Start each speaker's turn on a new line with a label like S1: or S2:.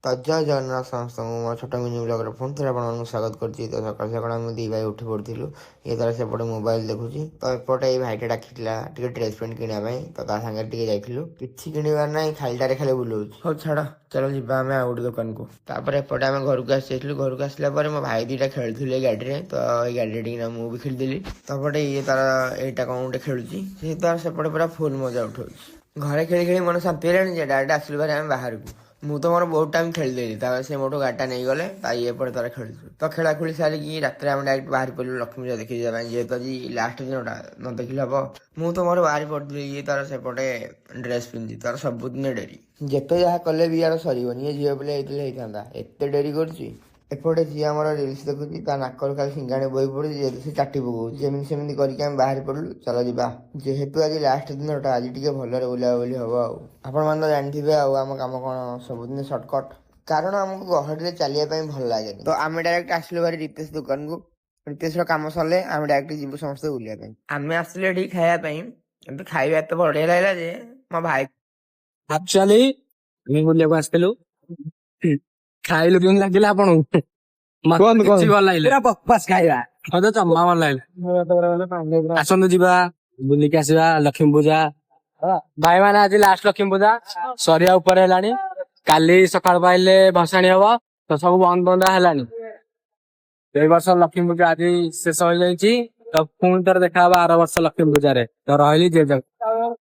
S1: ତ ଜୟ ଜଗନ୍ନାଥ ସମସ୍ତଙ୍କୁ ମୋ ଛୋଟ ମିନି ବ୍ଲଗରେ ପୁଣି ଥରେ ଆପଣମାନଙ୍କୁ ସ୍ୱାଗତ କରୁଛି। ତ ସକାଳୁ ସକାଳୁ ଆମେ ଦୁଇ ଭାଇ ଉଠି ପଡ଼ିଥିଲୁ। ଇଏ ତାର ସେପଟେ ମୋବାଇଲ ଦେଖୁଛି, ତ ଏପଟେ ଏଇ ଭାଇଟା ଡାକିଥିଲା ଟିକେ ଡ୍ରେସ୍ ପ୍ୟାଣ୍ଟ କିଣିବା ପାଇଁ। ତ ତା ସାଙ୍ଗରେ ଟିକେ ଯାଇଥିଲୁ, କିଛି କିଣିବାର ନାହିଁ, ଖାଲିଟାରେ ଖାଲି ବୁଲଉଛି। ହଉ ଛାଡ଼, ଚାଲ ଯିବା ଆମେ ଆଉ ଗୋଟେ ଦୋକାନକୁ। ତାପରେ ଏପଟେ ଆମେ ଘରକୁ ଆସି ଯାଇଥିଲୁ। ଘରକୁ ଆସିଲା ପରେ ମୋ ଭାଇ ଦୁଇଟା ଖେଳୁଥିଲେ ଗାଡ଼ିରେ, ତ ଏଇ ଗାଡ଼ିରେ ଟିକେ ମୁଁ ବି ଖେଳିଦେଲି। ତାପରେ ଇଏ ତାର ଏଇଟା କ'ଣ ଗୋଟେ ଖେଳୁଛି, ସେ ତାର ସେପଟେ ପୁରା ଫୁଲ୍ ମଜା ଉଠାଉଛି। ଘରେ ଖେଳି ଖେଳି ମନ ଶାନ୍ତି ହେଲାଣି ଯେ ଡାଇରେକ୍ଟ ଆସିଲୁ ଭାରି ଆମେ ବାହାରକୁ। ମୁଁ ତ ମୋର ବହୁତ ଟାଇମ୍ ଖେଳିଦେଲି, ତାପରେ ସେ ମୋଠୁ ଗାଡ଼ିଟା ନେଇଗଲେ, ତା ଇଏ ପରେ ତାର ଖେଳିଛୁ। ତ ଖେଳାଖେଳି ସାରିକି ରାତିରେ ଆମେ ଡାଇରେକ୍ଟ ବାହାରି ପଡ଼ିଲୁ ଲକ୍ଷ୍ମୀ ପୂଜା ଦେଖି ଯିବା ପାଇଁ, ଯେହେତୁ ଆଜି ଲାଷ୍ଟ ଦିନଟା ନ ଦେଖିଲେ ହବ। ମୁଁ ତ ମୋର ବାହାରି ପଡ଼ିଥିଲି, ଇଏ ତାର ସେପଟେ ଡ୍ରେସ୍ ପିନ୍ଧି ତାର ସବୁଦିନ ଡେରି। ଯେତେ ଯାହା କଲେ ବି ୟାର ସରିବନି, ଇଏ ଝିଅ ପିଲା ହେଇଥିଲେ ହେଇଥାନ୍ତା, ଏତେ ଡେରି କରୁଛି। ଏପଟେ ଝିଅ ଆମର ରିଲ୍ସ ଦେଖୁଛି, ତା ନାକରୁ ଖାଲି ସିଙ୍ଗାଣି ବୋହି ପଡ଼ୁଛି, ଯେହେତୁ ସେ ଚାଟି ପକଉଛି। ଯେମିତି ସେମିତି କରିକି ଆମେ ବାହାରି ପଡ଼ିଲୁ, ଚାଲ ଯିବା। ଯେହେତୁ ଆଜି ଲାଷ୍ଟ ଦିନଟା, ଆଜି ଟିକେ ଭଲରେ ବୁଲାବୁଲି ହବ ଆଉ। ଆପଣମାନେ ତ ଜାଣିଥିବେ ଆଉ ଆମ କାମ କ'ଣ ସବୁଦିନ ସର୍ଟକଟ୍, କାରଣ ଆମକୁ ଗହଳିରେ ଚାଲିବା ପାଇଁ ଭଲ ଲାଗେନି। ତ ଆମେ ଡାଇରେକ୍ଟ ଆସିଲୁ ଭାରି ରିତେଶ ଦୋକାନକୁ। ରିତେଶର କାମ ସରିଲେ ଆମେ ଡାଇରେକ୍ଟ ଯିବୁ ସମସ୍ତେ ବୁଲିବା ପାଇଁ। ଆମେ ଆସିଲୁ ଏଠିକି ଖାଇବା ପାଇଁ, କିନ୍ତୁ ଖାଇବା ଏତେ ବଢ଼ିଆ ଲାଗିଲା ଯେ ମୋ ଭାଇ
S2: ଆକ୍ଚୁଆଲି ଆମେ ବୁଲିବାକୁ ଆସିଥିଲୁ। ଖାଇଲୁ କେମିତି ଲାଗିଲା ଆପଣଙ୍କୁ? ମତେ କିଛି ଭଲ ଲାଗିଲା, ବକବାସ୍ ଖାଇବା। ମତେ ଜମା ଭଲ ଲାଗିଲା। ଆସନ୍ତୁ ଯିବା ବୁଲିକି ଆସିବା ଲକ୍ଷ୍ମୀ ପୂଜା। ଭାଇ ମାନେ ଆଜି ଲାଷ୍ଟ ଲକ୍ଷ୍ମୀ ପୂଜା ସରିବା ଉପରେ ହେଲାଣି। କାଲି ସକାଳ ପାଇଲେ ଭସାଣି ହବ, ତ ସବୁ ବନ୍ଦ ବନ୍ଦ ହେଲାଣି। ଏଇ ବର୍ଷ ଲକ୍ଷ୍ମୀ ପୂଜା ଆଜି ଶେଷ ହେଇଯାଇଛି, ତ ପୁଣି ଥରେ ଦେଖାହବ ଆର ବର୍ଷ ଲକ୍ଷ୍ମୀ ପୂଜାରେ। ତ ରହିଲି ଜୟ ଜଗନ୍ନାଥ।